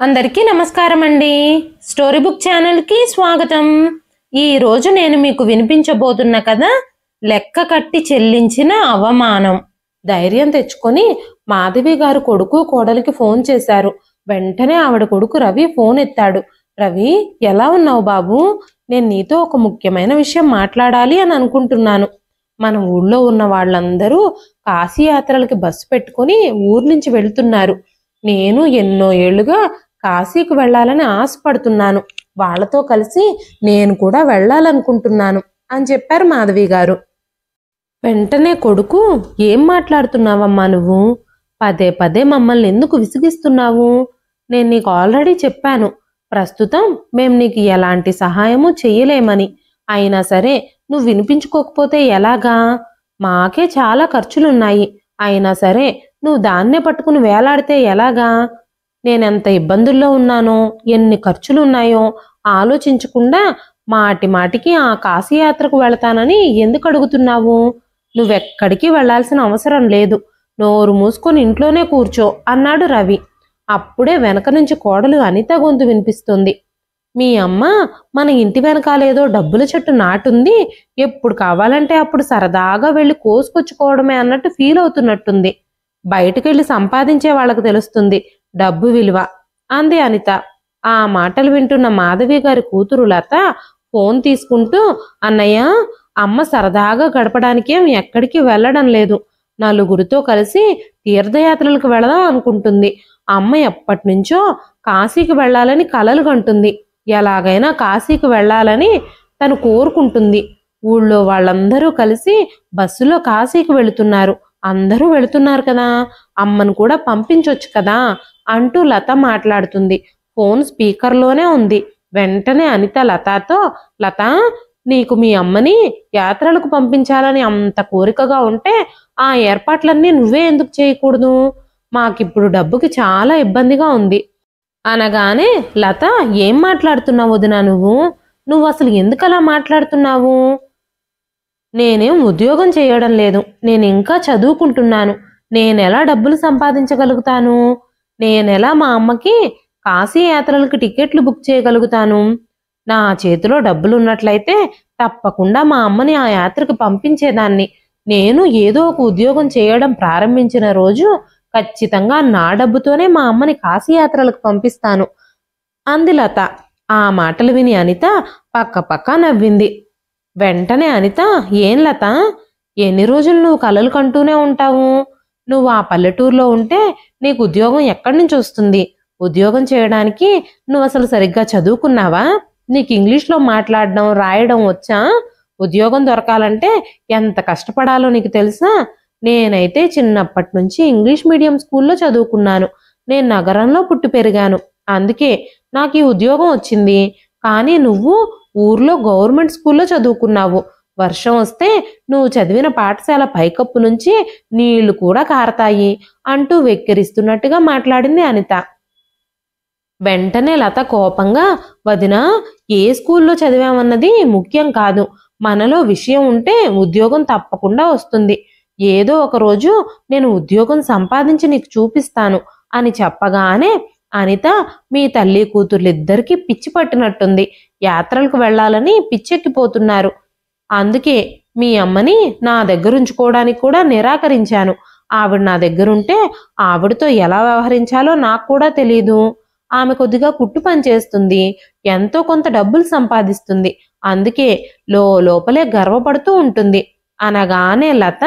అందరికీ నమస్కారం అండి. స్టోరీ బుక్ ఛానల్కి స్వాగతం. ఈ రోజు నేను మీకు వినిపించబోతున్న కథ లెక్క కట్టి చెల్లించిన అవమానం. ధైర్యం తెచ్చుకొని మాధవి గారు కొడుకు కోడలికి ఫోన్ చేశారు. వెంటనే ఆవిడ కొడుకు రవి ఫోన్ ఎత్తాడు. రవి, ఎలా ఉన్నావు బాబు? నేను నీతో ఒక ముఖ్యమైన విషయం మాట్లాడాలి అని అనుకుంటున్నాను. మన ఊళ్ళో ఉన్న వాళ్ళందరూ కాశీ యాత్రలకి బస్సు పెట్టుకొని ఊరు నుంచి వెళ్తున్నారు. నేను ఎన్నో ఏళ్లుగా కాశీకి వెళ్ళాలని ఆశపడుతున్నాను. వాళ్లతో కలిసి నేను కూడా వెళ్ళాలనుకుంటున్నాను అని చెప్పారు మాధవి గారు. వెంటనే కొడుకు, ఏం మాట్లాడుతున్నావమ్మా నువ్వు? పదే పదే మమ్మల్ని ఎందుకు విసిగిస్తున్నావు? నేను నీకు ఆల్రెడీ చెప్పాను, ప్రస్తుతం మేం నీకు ఎలాంటి సహాయము చెయ్యలేమని. అయినా సరే నువ్వు వినిపించుకోకపోతే ఎలాగా? మాకే చాలా ఖర్చులున్నాయి. అయినా సరే నువ్వు దాన్నే పట్టుకుని వేలాడితే ఎలాగా? నేనెంత ఇబ్బందుల్లో ఉన్నానో, ఎన్ని ఖర్చులున్నాయో ఆలోచించకుండా మాటి మాటికి ఆ కాశీయాత్రకు వెళతానని ఎందుకు అడుగుతున్నావు? నువ్వెక్కడికి వెళ్లాల్సిన అవసరం లేదు. నోరు మూసుకొని ఇంట్లోనే కూర్చో అన్నాడు రవి. అప్పుడే వెనక నుంచి కోడలు అనిత గొంతు వినిపిస్తుంది. మీ అమ్మ మన ఇంటి వెనకాలేదో డబ్బుల చెట్టు నాటుంది, ఎప్పుడు కావాలంటే అప్పుడు సరదాగా వెళ్ళి కోసుకొచ్చుకోవడమే అన్నట్టు ఫీల్ అవుతున్నట్టుంది. బయటకెళ్ళి సంపాదించే వాళ్ళకు తెలుస్తుంది డబ్బు విలువ అంది అనిత. ఆ మాటలు వింటున్న మాధవి గారి కూతురు లత ఫోన్ తీసుకుంటూ, అన్నయ్య, అమ్మ సరదాగా గడపడానికేం ఎక్కడికి వెళ్ళడం లేదు. నలుగురితో కలిసి తీర్థయాత్రలకు వెళదాం అనుకుంటుంది. అమ్మ ఎప్పటి నుంచో కాశీకి వెళ్ళాలని కలలు కంటుంది. ఎలాగైనా కాశీకి వెళ్ళాలని తను కోరుకుంటుంది. ఊళ్ళో వాళ్ళందరూ కలిసి బస్సులో కాశీకి వెళుతున్నారు. అందరూ వెళుతున్నారు కదా, అమ్మను కూడా పంపించొచ్చు కదా అంటూ లత మాట్లాడుతుంది. ఫోన్ స్పీకర్లోనే ఉంది. వెంటనే అనిత లతతో, లత, నీకు మీ అమ్మని యాత్రలకు పంపించాలని అంత కోరికగా ఉంటే ఆ ఏర్పాట్లన్నీ నువ్వే ఎందుకు చేయకూడదు? మాకిప్పుడు డబ్బుకి చాలా ఇబ్బందిగా ఉంది అనగానే, లత, ఏం మాట్లాడుతున్నావు వదినా? నువ్వు అసలు ఎందుకలా మాట్లాడుతున్నావు? నేనేం ఉద్యోగం చేయడం లేదు. నేను ఇంకా చదువుకుంటున్నాను. నేనెలా డబ్బులు సంపాదించగలుగుతాను? నేనెలా మా అమ్మకి కాశీ యాత్రలకు టికెట్లు బుక్ చేయగలుగుతాను? నా చేతిలో డబ్బులున్నట్లయితే తప్పకుండా మా అమ్మని ఆ యాత్రకు పంపించేదాన్ని. నేను ఏదో ఒక ఉద్యోగం చేయడం ప్రారంభించిన రోజు ఖచ్చితంగా నా డబ్బుతోనే మా అమ్మని కాశీ యాత్రలకు పంపిస్తాను అంది లత. ఆ మాటలు విని అనిత పక్క పక్క నవ్వింది. వెంటనే అనిత, ఏం లత, ఎన్ని రోజులు నువ్వు కలలు కంటూనే ఉంటావు? నువ్వు ఆ పల్లెటూరులో ఉంటే నీకు ఉద్యోగం ఎక్కడి నుంచి వస్తుంది? ఉద్యోగం చేయడానికి నువ్వు అసలు సరిగ్గా చదువుకున్నావా? నీకు ఇంగ్లీష్లో మాట్లాడడం రాయడం వచ్చా? ఉద్యోగం దొరకాలంటే ఎంత కష్టపడాలో నీకు తెలుసా? నేనైతే చిన్నప్పటి నుంచి ఇంగ్లీష్ మీడియం స్కూల్లో చదువుకున్నాను. నేను నగరంలో పుట్టి పెరిగాను. అందుకే నాకు ఈ ఉద్యోగం వచ్చింది. కానీ నువ్వు ఊర్లో గవర్నమెంట్ స్కూల్లో చదువుకున్నావు. వర్షం వస్తే నువ్వు చదివిన పాఠశాల పైకప్పు నుంచి నీళ్లు కూడా కారతాయి అంటూ వెక్కిరిస్తున్నట్టుగా మాట్లాడింది అనిత. వెంటనే లత కోపంగా, వదినా, ఏ స్కూల్లో చదివామన్నది ముఖ్యం కాదు. మనలో విషయం ఉంటే ఉద్యోగం తప్పకుండా వస్తుంది. ఏదో ఒక రోజు నేను ఉద్యోగం సంపాదించి నీకు చూపిస్తాను అని చెప్పగానే అనిత, మీ తల్లి కూతుర్లిద్దరికీ పిచ్చి పట్టినట్టుంది. యాత్రలకు వెళ్లాలని పిచ్చెక్కిపోతున్నారు. అందుకే మీ అమ్మని నా దగ్గరుంచుకోవడానికి కూడా నిరాకరించాను. ఆవిడ నా దగ్గరుంటే ఆవిడతో ఎలా వ్యవహరించాలో నాకు కూడా తెలీదు. ఆమె కొద్దిగా కుట్టు పని చేస్తుంది, ఎంతో కొంత డబ్బులు సంపాదిస్తుంది. అందుకే లోపలే గర్వపడుతూ ఉంటుంది అనగానే లత,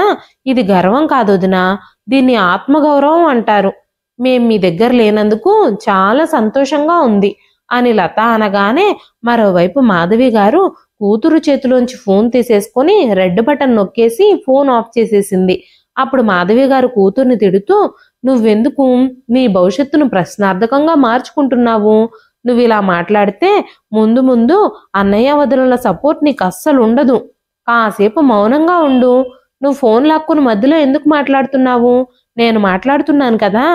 ఇది గర్వం కాదు వదినా, దీన్ని ఆత్మగౌరవం అంటారు. మేం మీ దగ్గర లేనందుకు చాలా సంతోషంగా ఉంది అని లత అనగానే, మరోవైపు మాధవి గారు కూతురు చేతిలోంచి ఫోన్ తీసేసుకొని రెడ్ బటన్ నొక్కేసి ఫోన్ ఆఫ్ చేసేసింది. అప్పుడు మాధవి గారు కూతుర్ని తిడుతూ, నువ్వెందుకు నీ భవిష్యత్తును ప్రశ్నార్థకంగా మార్చుకుంటున్నావు? నువ్వు ఇలా మాట్లాడితే ముందు ముందు అన్నయ్య వదినల సపోర్ట్ నీకు అస్సలు ఉండదు. కాసేపు మౌనంగా ఉండు. నువ్వు ఫోన్ లాక్కుని మధ్యలో ఎందుకు మాట్లాడుతున్నావు? నేను మాట్లాడుతున్నాను కదా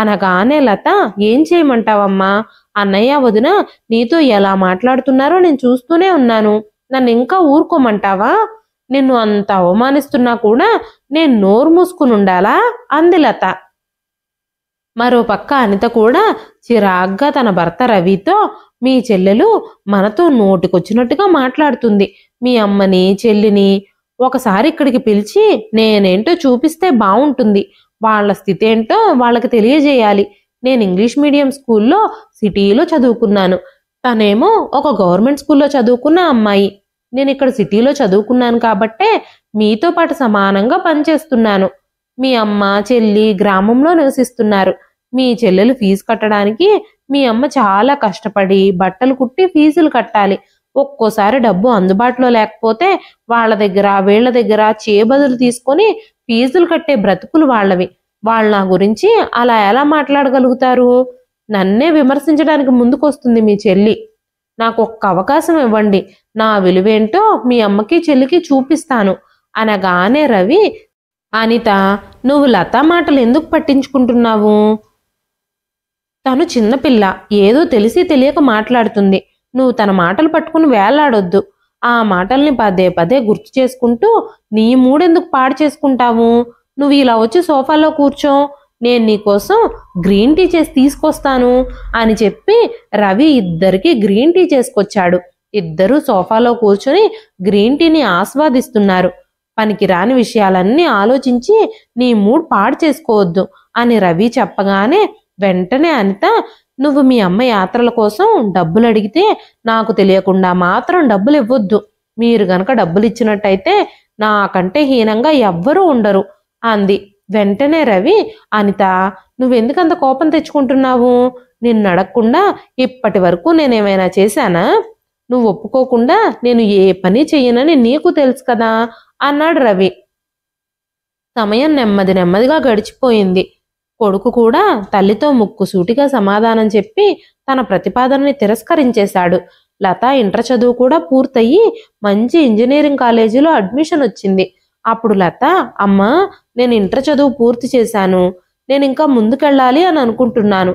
అనగానే లత, ఏం చేయమంటావమ్మా? అన్నయ్య వదిన నీతో ఎలా మాట్లాడుతున్నారో నేను చూస్తూనే ఉన్నాను. నన్ను ఇంకా ఊరుకోమంటావా? నిన్ను అంత అవమానిస్తున్నా కూడా నేను నోరు మూసుకుని ఉండాలా అంది లత. మరోపక్క అనిత కూడా చిరాగ్గా తన భర్త రవితో, మీ చెల్లెలు మనతో నోటికొచ్చినట్టుగా మాట్లాడుతుంది. మీ అమ్మని చెల్లిని ఒకసారి ఇక్కడికి పిలిచి నేనేంటో చూపిస్తే బాగుంటుంది. వాళ్ళ స్థితి ఏంటో వాళ్ళకి తెలియజేయాలి. నేను ఇంగ్లీష్ మీడియం స్కూల్లో సిటీలో చదువుకున్నాను. తనేమో ఒక గవర్నమెంట్ స్కూల్లో చదువుకున్న అమ్మాయి. నేను ఇక్కడ సిటీలో చదువుకున్నాను కాబట్టే మీతో పాటు సమానంగా పనిచేస్తున్నాను. మీ అమ్మ చెల్లి గ్రామంలో నివసిస్తున్నారు. మీ చెల్లెలు ఫీజు కట్టడానికి మీ అమ్మ చాలా కష్టపడి బట్టలు కుట్టి ఫీజులు కట్టాలి. ఒక్కోసారి డబ్బు అందుబాటులో లేకపోతే వాళ్ళ దగ్గర వీళ్ళ దగ్గర చేబదులు తీసుకొని ఫీజులు కట్టే బ్రతుకులు వాళ్ళవి. వాళ్ళ నా గురించి అలా ఎలా మాట్లాడగలుగుతారు? నన్నే విమర్శించడానికి ముందుకొస్తుంది మీ చెల్లి. నాకు ఒక్క అవకాశం ఇవ్వండి, నా విలువేంటో మీ అమ్మకి చెల్లికి చూపిస్తాను అనగానే రవి, అనిత, నువ్వు లత మాటలు ఎందుకు పట్టించుకుంటున్నావు? తను చిన్నపిల్ల, ఏదో తెలిసి తెలియక మాట్లాడుతుంది. నువ్వు తన మాటలు పట్టుకుని వేలాడొద్దు. ఆ మాటల్ని పదే పదే గుర్తు చేసుకుంటూ నీ మూడెందుకు పాడు చేసుకుంటావు? నువ్వు ఇలా వచ్చి సోఫాలో కూర్చో, నేను నీకోసం గ్రీన్ టీ చేసి తీసుకొస్తాను అని చెప్పి రవి ఇద్దరికి గ్రీన్ టీ చేసుకొచ్చాడు. ఇద్దరూ సోఫాలో కూర్చొని గ్రీన్ టీని ఆస్వాదిస్తున్నారు. పనికిరాని విషయాలన్నీ ఆలోచించి నీ మూడ్ పాడు చేసుకోవద్దు అని రవి చెప్పగానే వెంటనే అనిత, నువ్వు మీ అమ్మ యాత్రల కోసం డబ్బులు అడిగితే నాకు తెలియకుండా మాత్రం డబ్బులు ఇవ్వొద్దు. మీరు గనక డబ్బులు ఇచ్చినట్టయితే నాకంటే హీనంగా ఎవ్వరూ ఉండరు అంది. వెంటనే రవి, అనిత, నువ్వెందుకంత కోపం తెచ్చుకుంటున్నావు? నిన్ను అడగకుండా ఇప్పటి వరకు నేనేమైనా చేశానా? నువ్వు ఒప్పుకోకుండా నేను ఏ పని చెయ్యనని నీకు తెలుసు కదా అన్నాడు రవి. సమయం నెమ్మదిగా గడిచిపోయింది. కొడుకు కూడా తల్లితో ముక్కుసూటిగా సమాధానం చెప్పి తన ప్రతిపాదనని తిరస్కరించేశాడు. లత ఇంటర్ చదువు కూడా పూర్తయి మంచి ఇంజనీరింగ్ కాలేజీలో అడ్మిషన్ వచ్చింది. అప్పుడు లత, అమ్మా, నేను ఇంటర్ చదువు పూర్తి చేశాను, నేను ఇంకా ముందుకెళ్ళాలి అని అనుకుంటున్నాను,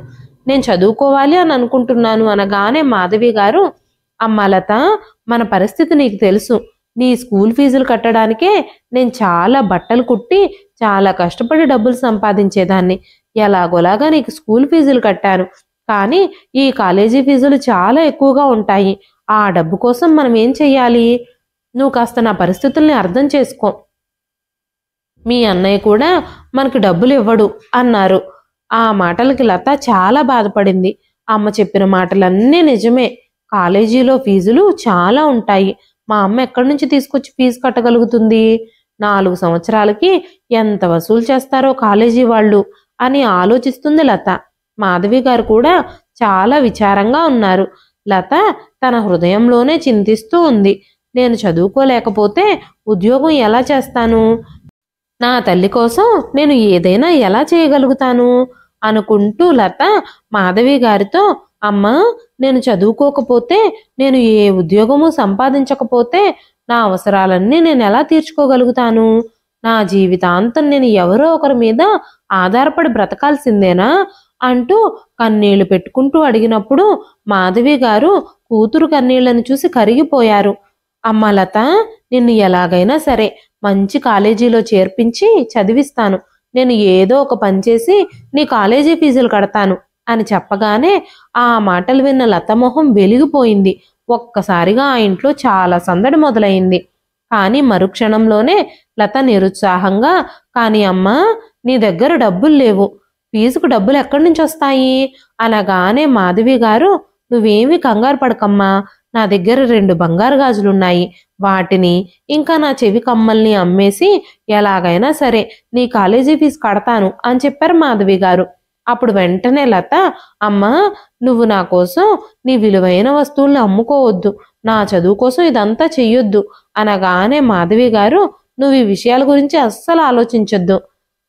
నేను చదువుకోవాలి అని అనుకుంటున్నాను అనగానే మాధవి గారు, అమ్మా లత, మన పరిస్థితి నీకు తెలుసు. నీ స్కూల్ ఫీజులు కట్టడానికే నేను చాలా బట్టలు కుట్టి చాలా కష్టపడి డబ్బులు సంపాదించేదాన్ని. ఎలాగోలాగా నీకు స్కూల్ ఫీజులు కట్టాను. కానీ ఈ కాలేజీ ఫీజులు చాలా ఎక్కువగా ఉంటాయి. ఆ డబ్బు కోసం మనం ఏం చెయ్యాలి? నువ్వు కాస్త నా పరిస్థితుల్ని అర్థం చేసుకో. మీ అన్నయ్య కూడా మనకు డబ్బులు ఇవ్వడు అన్నారు. ఆ మాటలకి లత చాలా బాధపడింది. అమ్మ చెప్పిన మాటలన్నీ నిజమే. కాలేజీలో ఫీజులు చాలా ఉంటాయి. మా అమ్మ ఎక్కడి నుంచి తీసుకొచ్చి ఫీజు కట్టగలుగుతుంది? 4 సంవత్సరాలకి ఎంత వసూలు చేస్తారో కాలేజీ వాళ్ళు అని ఆలోచిస్తుంది లత. మాధవి గారు కూడా చాలా విచారంగా ఉన్నారు. లత తన హృదయంలోనే చింతిస్తూ ఉంది. నేను చదువుకోలేకపోతే ఉద్యోగం ఎలా చేస్తాను? నా తల్లి కోసం నేను ఏదైనా ఎలా చేయగలుగుతాను అనుకుంటూ లత మాధవి గారితో, అమ్మా, నేను చదువుకోకపోతే, నేను ఏ ఉద్యోగము సంపాదించకపోతే నా అవసరాలన్నీ నేను ఎలా తీర్చుకోగలుగుతాను? నా జీవితాంతం నేను ఎవరో ఒకరి మీద ఆధారపడి బ్రతకాల్సిందేనా అంటూ కన్నీళ్లు పెట్టుకుంటూ అడిగినప్పుడు మాధవి గారు కూతురు కన్నీళ్లను చూసి కరిగిపోయారు. అమ్మ లత, నిన్ను ఎలాగైనా సరే మంచి కాలేజీలో చేర్పించి చదివిస్తాను. నేను ఏదో ఒక పని చేసి నీ కాలేజీ ఫీజులు కడతాను అని చెప్పగానే ఆ మాటలు విన్న లత మొహం వెలిగిపోయింది. ఒక్కసారిగా ఆ ఇంట్లో చాలా సందడి మొదలైంది. కానీ మరుక్షణంలోనే లత నిరుత్సాహంగా, కానీ అమ్మా, నీ దగ్గర డబ్బులు లేవు, ఫీజుకు డబ్బులు ఎక్కడి నుంచి వస్తాయి అనగానే మాధవి గారు, నువ్వేమీ కంగారు పడకమ్మా, నా దగ్గర 2 బంగారు గాజులున్నాయి, వాటిని ఇంకా నా చెవి కమ్మల్ని అమ్మేసి ఎలాగైనా సరే నీ కాలేజీ ఫీజు కడతాను అని చెప్పారు మాధవి గారు. అప్పుడు వెంటనే లత, అమ్మా, నువ్వు నా కోసం నీ విలువైన వస్తువుల్ని అమ్ముకోవద్దు, నా చదువు కోసం ఇదంతా చెయ్యొద్దు అనగానే మాధవి గారు, నువ్వు ఈ విషయాల గురించి అస్సలు ఆలోచించొద్దు.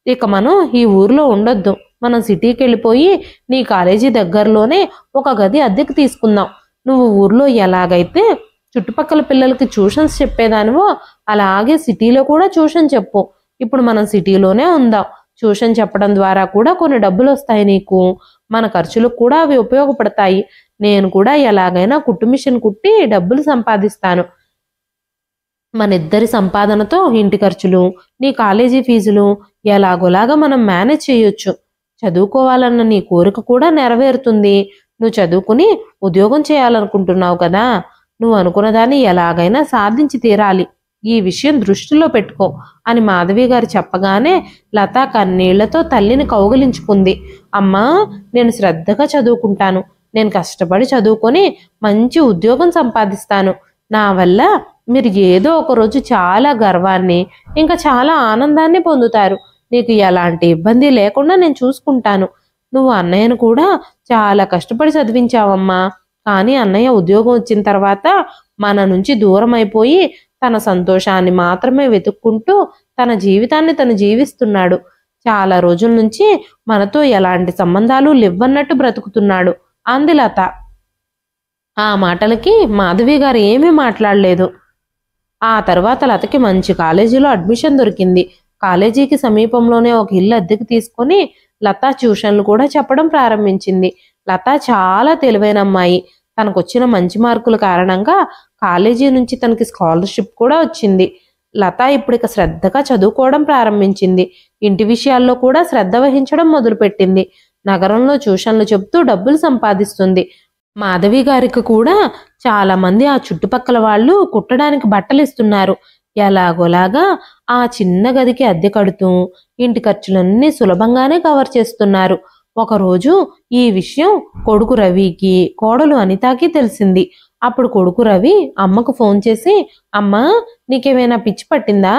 ఇక మనం ఈ ఊర్లో ఉండొద్దు. మనం సిటీకి వెళ్ళిపోయి నీ కాలేజీ దగ్గరలోనే ఒక గది అద్దెకు తీసుకుందాం. నువ్వు ఊర్లో ఎలాగైతే చుట్టుపక్కల పిల్లలకి ట్యూషన్స్ చెప్పేదానివో అలాగే సిటీలో కూడా ట్యూషన్ చెప్పు. ఇప్పుడు మనం సిటీలోనే ఉందాం. ట్యూషన్ చెప్పడం ద్వారా కూడా కొన్ని డబ్బులు వస్తాయి నీకు. మన ఖర్చులకు కూడా అవి ఉపయోగపడతాయి. నేను కూడా ఎలాగైనా కుట్టు మిషన్ కుట్టి డబ్బులు సంపాదిస్తాను. మన ఇద్దరి సంపాదనతో ఇంటి ఖర్చులు, నీ కాలేజీ ఫీజులు ఎలాగోలాగా మనం మేనేజ్ చేయొచ్చు. చదువుకోవాలన్న నీ కోరిక కూడా నెరవేరుతుంది. నువ్వు చదువుకుని ఉద్యోగం చేయాలనుకుంటున్నావు కదా, నువ్వు అనుకున్న దాన్ని ఎలాగైనా సాధించి తీరాలి. ఈ విషయం దృష్టిలో పెట్టుకో అని మాధవి గారు చెప్పగానే లత కన్నీళ్లతో తల్లిని కౌగిలించుకుంది. అమ్మా, నేను శ్రద్ధగా చదువుకుంటాను. నేను కష్టపడి చదువుకొని మంచి ఉద్యోగం సంపాదిస్తాను. నా వల్ల మీరు ఏదో ఒక రోజు చాలా గర్వాన్ని ఇంకా చాలా ఆనందాన్ని పొందుతారు. నీకు ఎలాంటి ఇబ్బంది లేకుండా నేను చూసుకుంటాను. నువ్వు అన్నయ్యను కూడా చాలా కష్టపడి చదివించావమ్మా. కానీ అన్నయ్య ఉద్యోగం వచ్చిన తర్వాత మన నుంచి దూరం అయిపోయి తన సంతోషాన్ని మాత్రమే వెతుక్కుంటూ తన జీవితాన్ని తను జీవిస్తున్నాడు. చాలా రోజుల నుంచి మనతో ఎలాంటి సంబంధాలు లేవన్నట్టు బ్రతుకుతున్నాడు అంది లత. ఆ మాటలకి మాధవి గారు ఏమీ మాట్లాడలేదు. ఆ తర్వాత లతకి మంచి కాలేజీలో అడ్మిషన్ దొరికింది. కాలేజీకి సమీపంలోనే ఒక ఇల్లు అద్దెకి తీసుకొని లత ట్యూషన్లు కూడా చెప్పడం ప్రారంభించింది. లత చాలా తెలివైన అమ్మాయి. తనకొచ్చిన మంచి మార్కుల కారణంగా కాలేజీ నుంచి తనకి స్కాలర్షిప్ కూడా వచ్చింది. లత ఇప్పుడు ఇక శ్రద్ధగా చదువుకోవడం ప్రారంభించింది. ఇంటి విషయాల్లో కూడా శ్రద్ధ వహించడం మొదలుపెట్టింది. నగరంలో ట్యూషన్లు చెబుతూ డబ్బులు సంపాదిస్తుంది. మాధవి గారికి కూడా చాలా మంది ఆ చుట్టుపక్కల వాళ్ళు కుట్టడానికి బట్టలు ఇస్తున్నారు. ఎలాగోలాగా ఆ చిన్న గదికి అద్దె కడుతూ ఇంటి ఖర్చులన్నీ సులభంగానే కవర్ చేస్తున్నారు. ఒకరోజు ఈ విషయం కొడుకు రవికి, కోడలు అనితకి తెలిసింది. అప్పుడు కొడుకు రవి అమ్మకు ఫోన్ చేసి, అమ్మా, నీకేమైనా పిచ్చి పట్టిందా?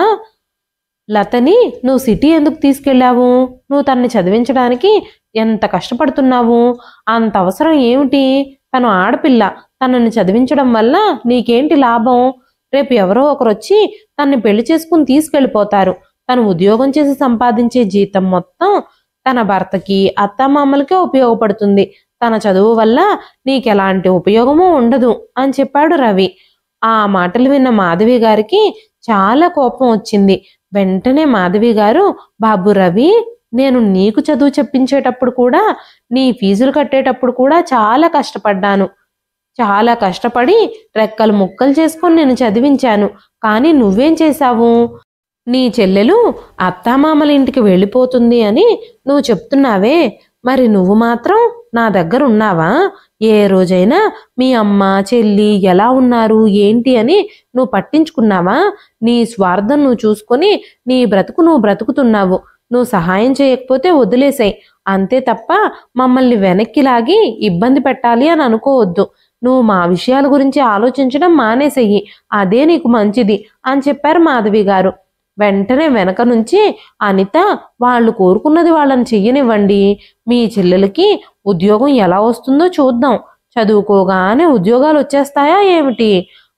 లతని నువ్వు సిటీ ఎందుకు తీసుకెళ్ళావు? నువ్వు తన్ని చదివించడానికి ఎంత కష్టపడుతున్నావు? అంత అవసరం ఏమిటి? తను ఆడపిల్ల. తనని చదివించడం వల్ల నీకేంటి లాభం? రేపు ఎవరో ఒకరు వచ్చి తన్ని పెళ్లి చేసుకుని తీసుకెళ్ళిపోతారు. తను ఉద్యోగం చేసి సంపాదించే జీతం మొత్తం తన భర్తకి, అత్తమామలకే ఉపయోగపడుతుంది. తన చదువు వల్ల నీకెలాంటి ఉపయోగమూ ఉండదు అని చెప్పాడు రవి. ఆ మాటలు విన్న మాధవి గారికి చాలా కోపం వచ్చింది. వెంటనే మాధవి గారు, బాబు రవి, నేను నీకు చదువు చెప్పించేటప్పుడు కూడా, నీ ఫీజులు కట్టేటప్పుడు కూడా చాలా కష్టపడ్డాను. చాలా కష్టపడి రెక్కలు ముక్కలు చేసుకొని నేను చదివించాను. కానీ నువ్వేం చేశావు? నీ చెల్లెలు అత్తామామల ఇంటికి వెళ్ళిపోతుంది అని నువ్వు చెప్తున్నావే, మరి నువ్వు మాత్రం నా దగ్గర ఉన్నావా? ఏ రోజైనా మీ అమ్మ చెల్లి ఎలా ఉన్నారు ఏంటి అని నువ్వు పట్టించుకున్నావా? నీ స్వార్థం నువ్వు చూసుకొని నీ బ్రతుకు నువ్వు బ్రతుకుతున్నావు. నువ్వు సహాయం చేయకపోతే వదిలేసాయి అంతే తప్ప మమ్మల్ని వెనక్కి లాగి ఇబ్బంది పెట్టాలి అని అనుకోవద్దు. నువ్వు మా విషయాల గురించి ఆలోచించడం మానేసేయి, అదే నీకు మంచిది అని చెప్పారు మాధవి గారు. వెంటనే వెనక నుంచి అనిత, వాళ్ళు కోరుకున్నది వాళ్ళని చెయ్యనివ్వండి. మీ చెల్లెలకి ఉద్యోగం ఎలా వస్తుందో చూద్దాం. చదువుకోగానే ఉద్యోగాలు వచ్చేస్తాయా ఏమిటి?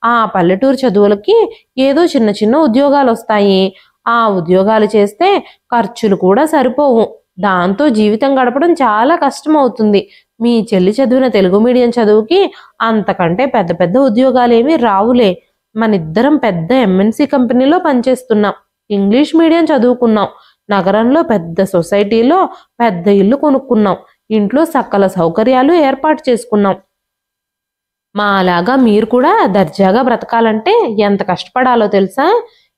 ఆ పల్లెటూరు చదువులకి ఏదో చిన్న చిన్న ఉద్యోగాలు వస్తాయి. ఆ ఉద్యోగాలు చేస్తే ఖర్చులు కూడా సరిపోవు. దాంతో జీవితం గడపడం చాలా కష్టం అవుతుంది. మీ చెల్లి చదివిన తెలుగు మీడియం చదువుకి అంతకంటే పెద్ద పెద్ద ఉద్యోగాలేమీ రావులే. మనిద్దరం పెద్ద ఎంఎన్సి కంపెనీలో పనిచేస్తున్నాం. ఇంగ్లీష్ మీడియం చదువుకున్నాం. నగరంలో పెద్ద సొసైటీలో పెద్ద ఇల్లు కొనుక్కున్నాం. ఇంట్లో సకల సౌకర్యాలు ఏర్పాటు చేసుకున్నాం. మా అలాగా మీరు కూడా దర్జాగా బ్రతకాలంటే ఎంత కష్టపడాలో తెలుసా?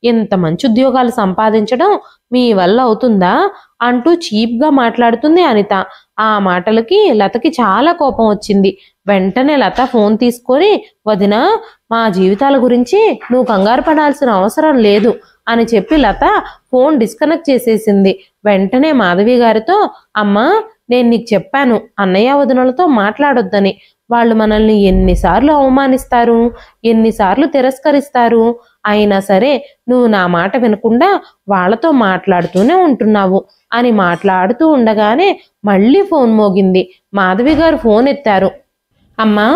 ఇంత మంచి ఉద్యోగాలు సంపాదించడం మీ వల్ల అవుతుందా అంటూ చీప్గా మాట్లాడుతుంది అనిత. ఆ మాటలకి లతకి చాలా కోపం వచ్చింది. వెంటనే లత ఫోన్ తీసుకొని, వదినా, మా జీవితాల గురించి నువ్వు కంగారు పడాల్సిన అవసరం లేదు అని చెప్పి లత ఫోన్ డిస్కనెక్ట్ చేసేసింది. వెంటనే మాధవి గారితో, అమ్మా, నేను నీకు చెప్పాను అన్నయ్య వదినలతో మాట్లాడొద్దని. వాళ్ళు మనల్ని ఎన్నిసార్లు అవమానిస్తారు, ఎన్నిసార్లు తిరస్కరిస్తారు. అయినా సరే నువ్వు నా మాట వినకుండా వాళ్లతో మాట్లాడుతూనే ఉంటున్నావు అని మాట్లాడుతూ ఉండగానే మళ్ళీ ఫోన్ మోగింది. మాధవి గారు ఫోన్ ఎత్తారు. అమ్మా,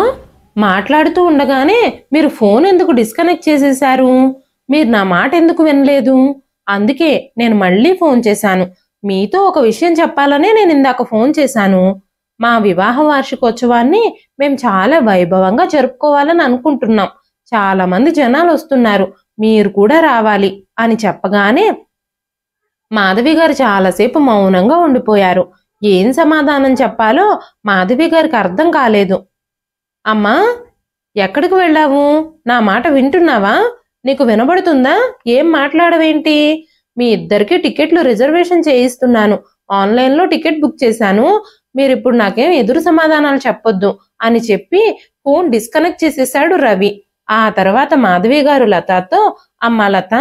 మాట్లాడుతూ ఉండగానే మీరు ఫోన్ ఎందుకు డిస్కనెక్ట్ చేసేశారు? మీరు నా మాట ఎందుకు వినలేదు? అందుకే నేను మళ్ళీ ఫోన్ చేశాను. మీతో ఒక విషయం చెప్పాలనే నేను ఇందాక ఫోన్ చేశాను. మా వివాహ వార్షికోత్సవాన్ని మేము చాలా వైభవంగా జరుపుకోవాలని అనుకుంటున్నాం. చాలా మంది జనాలు వస్తున్నారు, మీరు కూడా రావాలి అని చెప్పగానే మాధవి గారు చాలాసేపు మౌనంగా ఉండిపోయారు. ఏం సమాధానం చెప్పాలో మాధవి గారికి అర్థం కాలేదు. అమ్మా, ఎక్కడికి వెళ్ళావు? నా మాట వింటున్నావా? నీకు వినబడుతుందా? ఏం మాట్లాడవేంటి? మీ ఇద్దరికి టికెట్లు రిజర్వేషన్ చేయిస్తున్నాను. ఆన్లైన్లో టికెట్ బుక్ చేశాను, మీరు ఇప్పుడు నాకేం ఎదురు సమాధానాలు చెప్పొద్దు అని చెప్పి ఫోన్ డిస్కనెక్ట్ చేసేసాడు రవి. ఆ తర్వాత మాధవి గారు లతతో, అమ్మ లత,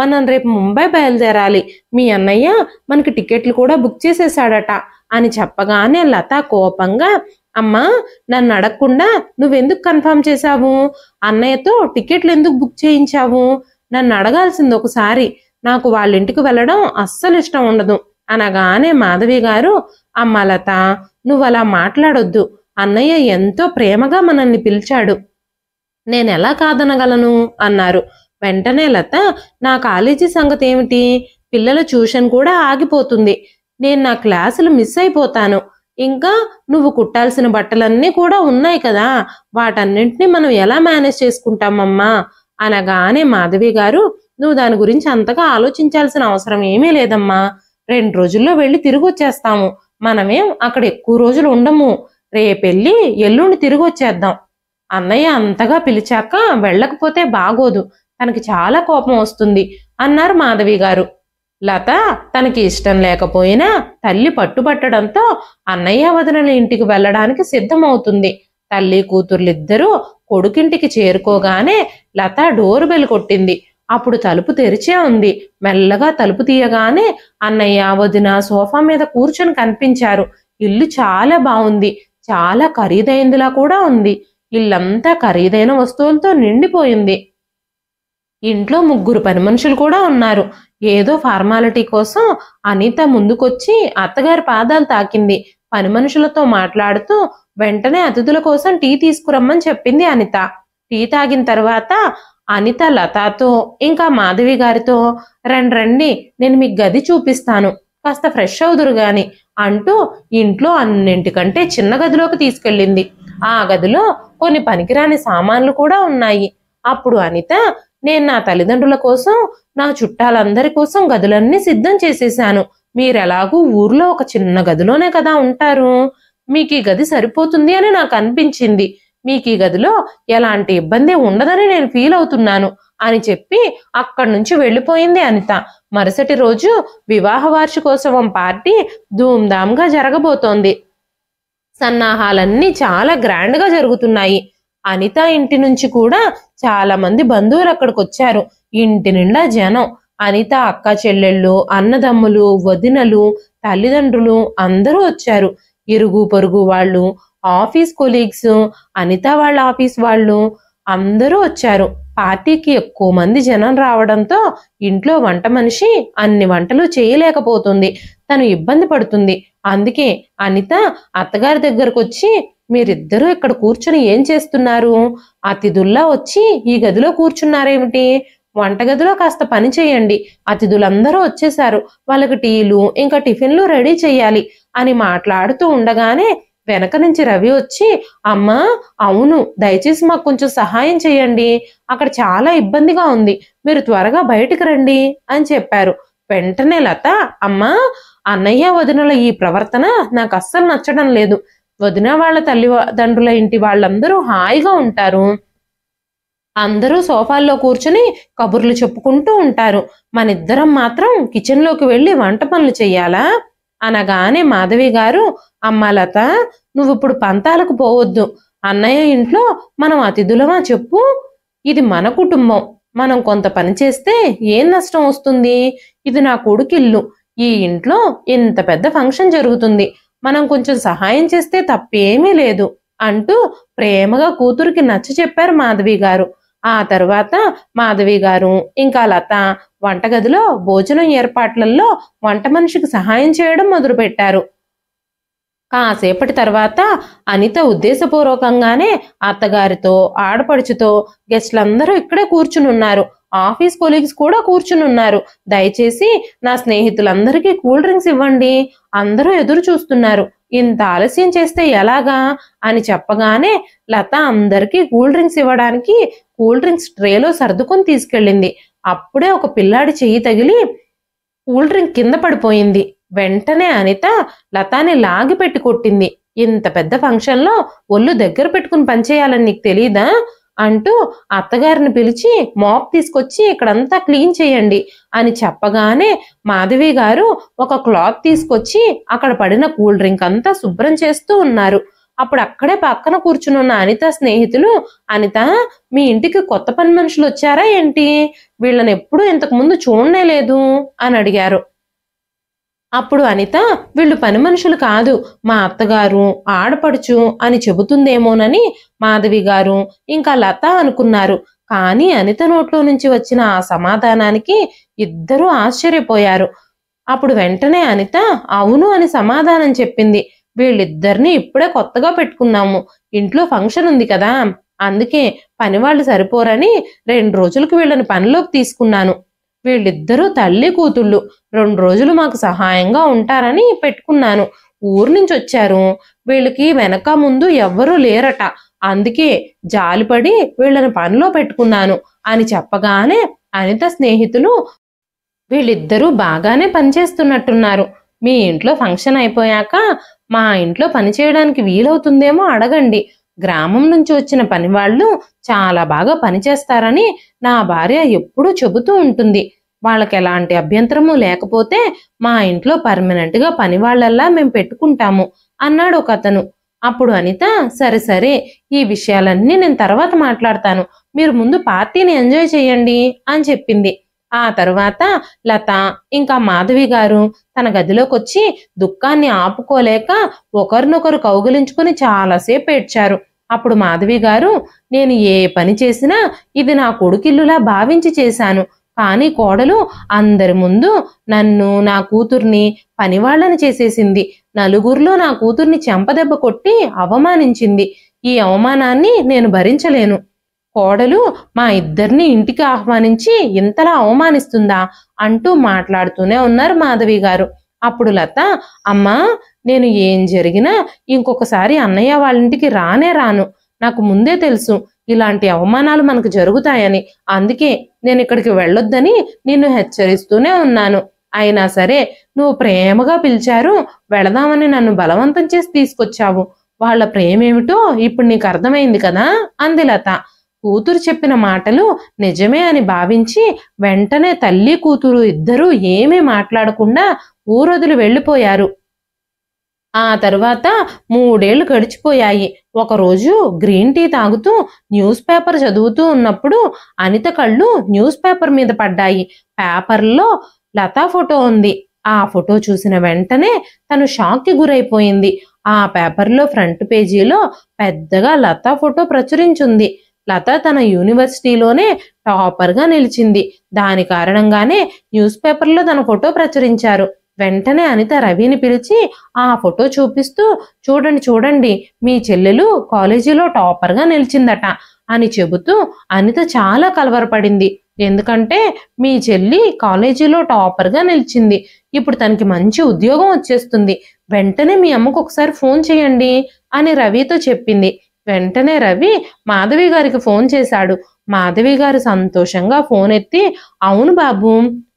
మనం రేపు ముంబై బయలుదేరాలి, మీ అన్నయ్య మనకి టికెట్లు కూడా బుక్ చేసేసాడట అని చెప్పగానే లత కోపంగా, అమ్మా, నన్ను అడగకుండా నువ్వెందుకు కన్ఫర్మ్ చేశావు? అన్నయ్యతో టికెట్లు ఎందుకు బుక్ చేయించావు? నన్ను అడగాల్సింది ఒకసారి. నాకు వాళ్ళ ఇంటికి వెళ్ళడం అస్సలు ఇష్టం ఉండదు అనగానే మాధవి గారు, అమ్మ లత, నువ్వు అలా మాట్లాడొద్దు, అన్నయ్య ఎంతో ప్రేమగా మనల్ని పిలిచాడు, నేనెలా కాదనగలను అన్నారు. వెంటనే లత, నా కాలేజీ సంగతి ఏమిటి? పిల్లల ట్యూషన్ కూడా ఆగిపోతుంది, నేను నా క్లాసులు మిస్ అయిపోతాను, ఇంకా నువ్వు కుట్టాల్సిన బట్టలన్నీ కూడా ఉన్నాయి కదా, వాటన్నింటినీ మనం ఎలా మేనేజ్ చేసుకుంటామమ్మా అనగానే మాధవి గారు, నువ్వు దాని గురించి అంతగా ఆలోచించాల్సిన అవసరం ఏమీ లేదమ్మా, 2 రోజుల్లో వెళ్ళి తిరిగి వచ్చేస్తాము, మనమేం అక్కడ ఎక్కువ రోజులు ఉండము, రేపెళ్ళి ఎల్లుండి తిరిగి వచ్చేద్దాం. అన్నయ్య అంతగా పిలిచాక వెళ్ళకపోతే బాగోదు, తనకి చాలా కోపం వస్తుంది అన్నారు మాధవి గారు. లత తనకి ఇష్టం లేకపోయినా తల్లి పట్టుబట్టడంతో అన్నయ్య వదిన ఇంటికి వెళ్ళడానికి సిద్ధమవుతుంది. తల్లి కూతుర్లిద్దరూ కొడుకింటికి చేరుకోగానే లత డోర్ బెల్ కొట్టింది. అప్పుడు తలుపు తెరిచే ఉంది. మెల్లగా తలుపు తీయగానే అన్నయ్య వదిన సోఫా మీద కూర్చొని కనిపించారు. ఇల్లు చాలా బాగుంది, చాలా ఖరీదైందిలా కూడా ఉంది. ఇల్లంతా ఖరీదైన వస్తువులతో నిండిపోయింది. ఇంట్లో 3 పని మనుషులు కూడా ఉన్నారు. ఏదో ఫార్మాలిటీ కోసం అనిత ముందుకొచ్చి అత్తగారి పాదాలు తాకింది. పని మనుషులతో మాట్లాడుతూ వెంటనే అతిథుల కోసం టీ తీసుకురమ్మని చెప్పింది అనిత. టీ తాగిన తర్వాత అనిత లతతో ఇంకా మాధవి గారితో, రండి, నేను మీకు గది చూపిస్తాను, కాస్త ఫ్రెష్ అవుదురు గాని అంటూ ఇంట్లో అన్నింటికంటే చిన్న గదిలోకి తీసుకెళ్ళింది. ఆ గదిలో కొన్ని పనికిరాని సామాన్లు కూడా ఉన్నాయి. అప్పుడు అనిత, నేను నా తల్లిదండ్రుల కోసం, నా చుట్టాలందరి కోసం గదులన్నీ సిద్ధం చేసేశాను, మీరెలాగూ ఊర్లో ఒక చిన్న గదిలోనే కదా ఉంటారు, మీకు ఈ గది సరిపోతుంది అని నాకు అనిపించింది, మీకు ఈ గదిలో ఎలాంటి ఇబ్బంది ఉండదని నేను ఫీల్ అవుతున్నాను అని చెప్పి అక్కడి నుంచి వెళ్ళిపోయింది అనిత. మరుసటి రోజు వివాహ వార్షికోత్సవం పార్టీ ధూమ్ధామ్గా జరగబోతోంది. సన్నాహాలన్నీ చాలా గ్రాండ్గా జరుగుతున్నాయి. అనిత ఇంటి నుంచి కూడా చాలా మంది బంధువులు అక్కడికి వచ్చారు. ఇంటి నిండా జనం. అనిత అక్క చెల్లెళ్ళు, అన్నదమ్ములు, వదినలు, తల్లిదండ్రులు అందరూ వచ్చారు. ఇరుగు పొరుగు వాళ్ళు, ఆఫీస్ కొలీగ్స్, అనిత వాళ్ళ ఆఫీస్ వాళ్ళు అందరూ వచ్చారు. పార్టీకి ఎక్కువ మంది జనం రావడంతో ఇంట్లో వంట మనిషి అన్ని వంటలు చేయలేకపోతుంది, తను ఇబ్బంది పడుతుంది. అందుకే అనిత అత్తగారి దగ్గరకు వచ్చి, మీరిద్దరూ ఇక్కడ కూర్చుని ఏం చేస్తున్నారు? అతిథుల్లా వచ్చి ఈ గదిలో కూర్చున్నారేమిటి? వంటగదిలో కాస్త పని చేయండి, అతిథులందరూ వచ్చేశారు, వాళ్ళకి టీలు ఇంకా టిఫిన్లు రెడీ చేయాలి అని మాట్లాడుతూ ఉండగానే వెనక నుంచి రవి వచ్చి, అమ్మా, అవును, దయచేసి మాకు కొంచెం సహాయం చేయండి, అక్కడ చాలా ఇబ్బందిగా ఉంది, మీరు త్వరగా బయటికి రండి అని చెప్పారు. వెంటనే లత, అమ్మా, అన్నయ్య వదినల ఈ ప్రవర్తన నాకు అస్సలు నచ్చడం లేదు, వదిన వాళ్ళ తల్లిదండ్రుల ఇంటి వాళ్ళందరూ హాయిగా ఉంటారు, అందరూ సోఫాల్లో కూర్చుని కబుర్లు చెప్పుకుంటూ ఉంటారు, మనిద్దరం మాత్రం కిచెన్లోకి వెళ్ళి వంట పనులు చెయ్యాలా అనగానే మాధవి గారు, అమ్మ లత, నువ్వు ఇప్పుడు పంతాలకు పోవద్దు, అన్నయ్య ఇంట్లో మనం అతిథులమా చెప్పు, ఇది మన కుటుంబం, మనం కొంత పని చేస్తే ఏం నష్టం వస్తుంది? ఇది నా కొడుకిల్లు, ఈ ఇంట్లో ఇంత పెద్ద ఫంక్షన్ జరుగుతుంది, మనం కొంచెం సహాయం చేస్తే తప్పేమీ లేదు అంటూ ప్రేమగా కూతురికి నచ్చ చెప్పారు మాధవి గారు. ఆ తర్వాత మాధవి గారు ఇంకా లత వంటగదిలో భోజనం ఏర్పాట్లలో వంట మనిషికి సహాయం చేయడం మొదలుపెట్టారు. కాసేపటి తర్వాత అనిత ఉద్దేశపూర్వకంగానే అత్తగారితో, ఆడపడుచుతో, గెస్ట్లందరూ ఇక్కడే కూర్చునున్నారు, ఆఫీస్ కొలీగ్స్ కూడా కూర్చునున్నారు, దయచేసి నా స్నేహితులందరికీ కూల్ డ్రింక్స్ ఇవ్వండి, అందరూ ఎదురు చూస్తున్నారు, ఇంత ఆలస్యం చేస్తే ఎలాగా అని చెప్పగానే లత అందరికీ కూల్ డ్రింక్స్ ఇవ్వడానికి కూల్ డ్రింక్స్ ట్రేలో సర్దుకొని తీసుకెళ్ళింది. అప్పుడే ఒక పిల్లాడి చెయ్యి తగిలి కూల్ డ్రింక్ కింద పడిపోయింది. వెంటనే అనిత లతాని లాగి పెట్టి కొట్టింది. ఇంత పెద్ద ఫంక్షన్లో ఒళ్ళు దగ్గర పెట్టుకుని పనిచేయాలని నీకు తెలీదా? అంటూ అత్తగారిని పిలిచి మాప్ తీసుకొచ్చి ఇక్కడంతా క్లీన్ చేయండి అని చెప్పగానే మాధవి గారు ఒక క్లాత్ తీసుకొచ్చి అక్కడ పడిన కూల్ డ్రింక్ అంతా శుభ్రం చేస్తూ ఉన్నారు. అప్పుడు అక్కడే పక్కన కూర్చునున్న అనిత స్నేహితులు, అనిత, మీ ఇంటికి కొత్త పని మనుషులు వచ్చారా ఏంటి? వీళ్ళని ఎప్పుడు ఇంతకు ముందు చూడనే లేదు అని అడిగారు. అప్పుడు అనిత, వీళ్ళు పని మనుషులు కాదు, మా అత్తగారు, ఆడపడుచు అని చెబుతుందేమోనని మాధవి గారు ఇంకా లత అనుకున్నారు. కానీ అనిత నోట్లో నుంచి వచ్చిన ఆ సమాధానానికి ఇద్దరూ ఆశ్చర్యపోయారు. అప్పుడు వెంటనే అనిత అవును అని సమాధానం చెప్పింది. వీళ్ళిద్దరిని ఇప్పుడే కొత్తగా పెట్టుకున్నాము, ఇంట్లో ఫంక్షన్ ఉంది కదా, అందుకే పనివాళ్ళు సరిపోరని 2 రోజులకు వీళ్ళని పనిలోకి తీసుకున్నాను. వీళ్ళిద్దరూ తల్లి కూతుళ్ళు, 2 రోజులు మాకు సహాయంగా ఉంటారని పెట్టుకున్నాను. ఊరు నుంచి వచ్చారు, వీళ్ళకి వెనక ముందు ఎవ్వరూ లేరట, అందుకే జాలిపడి వీళ్ళని పనిలో పెట్టుకున్నాను అని చెప్పగానే అనిత స్నేహితులు, వీళ్ళిద్దరూ బాగానే పనిచేస్తున్నట్టున్నారు, మీ ఇంట్లో ఫంక్షన్ అయిపోయాక మా ఇంట్లో పని చేయడానికి వీలవుతుందేమో అడగండి, గ్రామం నుంచి వచ్చిన పనివాళ్ళు చాలా బాగా పనిచేస్తారని నా భార్య ఎప్పుడూ చెబుతూ ఉంటుంది, వాళ్ళకి ఎలాంటి అభ్యంతరము లేకపోతే మా ఇంట్లో పర్మనెంట్ గా పనివాళ్ళల్లా మేము పెట్టుకుంటాము అన్నాడు ఒక అతను. అప్పుడు అనిత, సరే సరే, ఈ విషయాలన్నీ నేను తర్వాత మాట్లాడతాను, మీరు ముందు పార్టీని ఎంజాయ్ చేయండి అని చెప్పింది. ఆ తర్వాత లత ఇంకా మాధవి గారు తన గదిలోకి వచ్చి దుఃఖాన్ని ఆపుకోలేక ఒకరినొకరు కౌగిలించుకుని చాలాసేపు ఏడ్చారు. అప్పుడు మాధవి గారు, నేను ఏ పని చేసినా ఇది నా కొడుకిల్లులా భావించి చేశాను, కానీ కోడలు అందరి ముందు నన్ను, నా కూతుర్ని పనివాళ్ళని చేసేసింది, నలుగురిలో నా కూతుర్ని చెంపదెబ్బ కొట్టి అవమానించింది, ఈ అవమానాన్ని నేను భరించలేను, కోడలు మా ఇద్దరిని ఇంటికి ఆహ్వానించి ఇంతలా అవమానిస్తుందా అంటూ మాట్లాడుతూనే ఉన్నారు మాధవి గారు. అప్పుడు లత, అమ్మా, నేను ఏం జరిగినా ఇంకొకసారి అన్నయ్య వాళ్ళ ఇంటికి రానే రాను, నాకు ముందే తెలుసు ఇలాంటి అవమానాలు మనకు జరుగుతాయని, అందుకే నేను ఇక్కడికి వెళ్ళొద్దని నిన్ను హెచ్చరిస్తూనే ఉన్నాను, అయినా సరే నువ్వు ప్రేమగా పిలిచారు, వెళదామని నన్ను బలవంతం చేసి తీసుకొచ్చావు, వాళ్ళ ప్రేమేమిటో ఇప్పుడు నీకు అర్థమైంది కదా అంది లత. కూతురు చెప్పిన మాటలు నిజమే అని భావించి వెంటనే తల్లి కూతురు ఇద్దరూ ఏమీ మాట్లాడకుండా ఊరొదిలి వెళ్ళిపోయారు. ఆ తరువాత 3 ఏళ్లు గడిచిపోయాయి. ఒకరోజు గ్రీన్ టీ తాగుతూ న్యూస్ పేపర్ చదువుతూ ఉన్నప్పుడు అనిత కళ్ళు న్యూస్ పేపర్ మీద పడ్డాయి. పేపర్లో లతా ఫోటో ఉంది. ఆ ఫోటో చూసిన వెంటనే తను షాక్కి గురైపోయింది. ఆ పేపర్లో ఫ్రంట్ పేజీలో పెద్దగా లతా ఫోటో ప్రచురించుంది. లత తన యూనివర్సిటీలోనే టాపర్గా నిలిచింది. దాని కారణంగానే న్యూస్ పేపర్లో తన ఫోటో ప్రచురించారు. వెంటనే అనిత రవిని పిలిచి ఆ ఫోటో చూపిస్తూ, చూడండి చూడండి, మీ చెల్లెలు కాలేజీలో టాపర్గా నిలిచిందట అని చెబుతూ అనిత చాలా కలవరపడింది. ఎందుకంటే మీ చెల్లి కాలేజీలో టాపర్గా నిలిచింది, ఇప్పుడు తనకి మంచి ఉద్యోగం వచ్చేస్తుంది, వెంటనే మీ అమ్మకు ఒకసారి ఫోన్ చేయండి అని రవితో చెప్పింది. వెంటనే రవి మాధవి గారికి ఫోన్ చేశాడు. మాధవి గారు సంతోషంగా ఫోన్ ఎత్తి, అవును బాబు,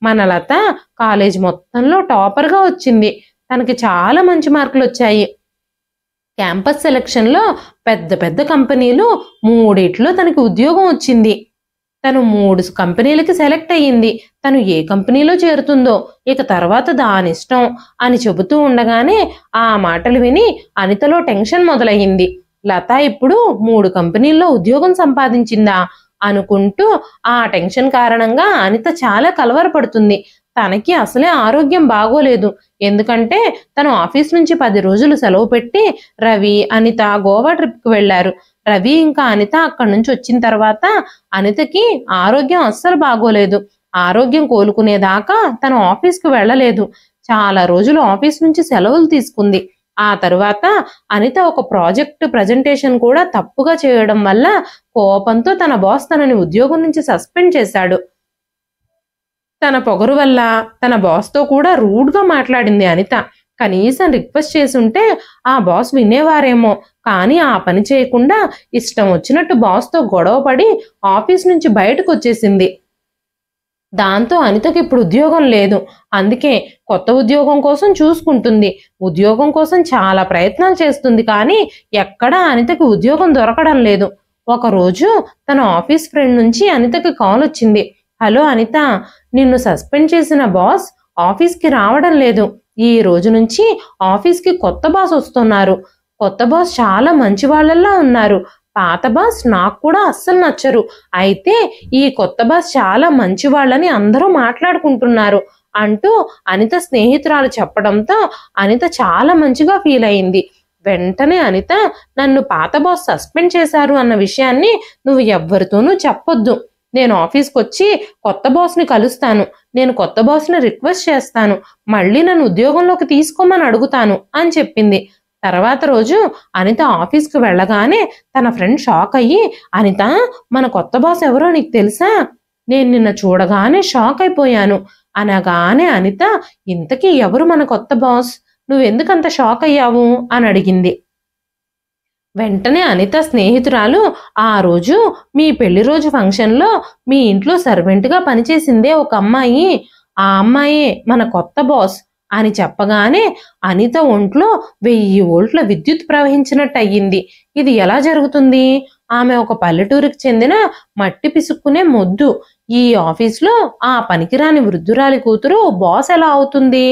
మన లత కాలేజ్ మొత్తంలో టాపర్గా వచ్చింది, తనకి చాలా మంచి మార్కులు వచ్చాయి, క్యాంపస్ సెలక్షన్లో పెద్ద పెద్ద కంపెనీలు 3 తనకి ఉద్యోగం వచ్చింది, తను 3 కంపెనీలకి సెలెక్ట్ అయ్యింది, తను ఏ కంపెనీలో చేరుతుందో ఇక తర్వాత దానిష్టం అని చెబుతూ ఉండగానే ఆ మాటలు విని అనితలో టెన్షన్ మొదలయ్యింది. లత ఇప్పుడు 3 కంపెనీల్లో ఉద్యోగం సంపాదించిందా అనుకుంటూ ఆ టెన్షన్ కారణంగా అనిత చాలా కలవరపడుతుంది. తనకి అసలే ఆరోగ్యం బాగోలేదు. ఎందుకంటే తను ఆఫీస్ నుంచి 10 రోజులు సెలవు పెట్టి రవి, అనిత గోవా ట్రిప్కి వెళ్లారు. రవి ఇంకా అనిత అక్కడి నుంచి వచ్చిన తర్వాత అనితకి ఆరోగ్యం అస్సలు బాగోలేదు. ఆరోగ్యం కోలుకునేదాకా తను ఆఫీస్కి వెళ్ళలేదు. చాలా రోజులు ఆఫీస్ నుంచి సెలవులు తీసుకుంది. ఆ తరువాత అనిత ఒక ప్రాజెక్ట్ ప్రజెంటేషన్ కూడా తప్పుగా చేయడం వల్ల కోపంతో తన బాస్ తనని ఉద్యోగం నుంచి సస్పెండ్ చేశాడు. తన పొగరు వల్ల తన బాస్తో కూడా రూడ్గా మాట్లాడింది అనిత. కనీసం రిక్వెస్ట్ చేసుంటే ఆ బాస్ వినేవారేమో, కానీ ఆ పని చేయకుండా ఇష్టం వచ్చినట్టు బాస్తో గొడవపడి ఆఫీస్ నుంచి బయటకు వచ్చేసింది. దాంతో అనితకి ఇప్పుడు ఉద్యోగం లేదు. అందుకే కొత్త ఉద్యోగం కోసం చూసుకుంటుంది. ఉద్యోగం కోసం చాలా ప్రయత్నాలు చేస్తుంది, కానీ ఎక్కడా అనితకి ఉద్యోగం దొరకడం లేదు. ఒకరోజు తన ఆఫీస్ ఫ్రెండ్ నుంచి అనితకి కాల్ వచ్చింది. హలో అనిత, నిన్ను సస్పెండ్ చేసిన బాస్ ఆఫీస్కి రావడం లేదు. ఈ రోజు నుంచి ఆఫీస్కి కొత్త బాస్ వస్తున్నారు. కొత్త బాస్ చాలా మంచి వాళ్ళలా ఉన్నారు. పాత బాస్ నాకు కూడా అస్సలు నచ్చరు. అయితే ఈ కొత్త బాస్ చాలా మంచి వాళ్ళని అందరూ మాట్లాడుకుంటున్నారు అంటూ అనిత స్నేహితురాలు చెప్పడంతో అనిత చాలా మంచిగా ఫీల్ అయింది. వెంటనే అనిత, నన్ను పాత బాస్ సస్పెండ్ చేశారు అన్న విషయాన్ని నువ్వు ఎవ్వరితోనూ చెప్పొద్దు. నేను ఆఫీస్కి వచ్చి కొత్త బాస్ని కలుస్తాను. నేను కొత్త బాస్ని రిక్వెస్ట్ చేస్తాను. మళ్ళీ నన్ను ఉద్యోగంలోకి తీసుకోమని అడుగుతాను అని చెప్పింది. తర్వాత రోజు అనిత ఆఫీస్కి వెళ్ళగానే తన ఫ్రెండ్ షాక్ అయ్యి, అనిత, మన కొత్త బాస్ ఎవరో నీకు తెలుసా? నేను నిన్న చూడగానే షాక్ అయిపోయాను అనగానే అనిత, ఇంతకీ ఎవరు మన కొత్త బాస్? నువ్వెందుకంత షాక్ అయ్యావు అని అడిగింది. వెంటనే అనిత స్నేహితురాలు, ఆ రోజు మీ పెళ్లి రోజు ఫంక్షన్లో మీ ఇంట్లో సర్వెంట్గా పనిచేసిందే ఒక అమ్మాయి, ఆ అమ్మాయే మన కొత్త బాస్ అని చెప్పగానే అనిత ఒంట్లో 1000 వోల్ట్ల విద్యుత్ ప్రవహించినట్టు అయ్యింది. ఇది ఎలా జరుగుతుంది? ఆమె ఒక పల్లెటూరికి చెందిన మట్టి పిసుక్కునే మొద్దు. ఈ ఆఫీస్లో ఆ పనికిరాని వృద్ధురాలి కూతురు బాస్ ఎలా అవుతుంది?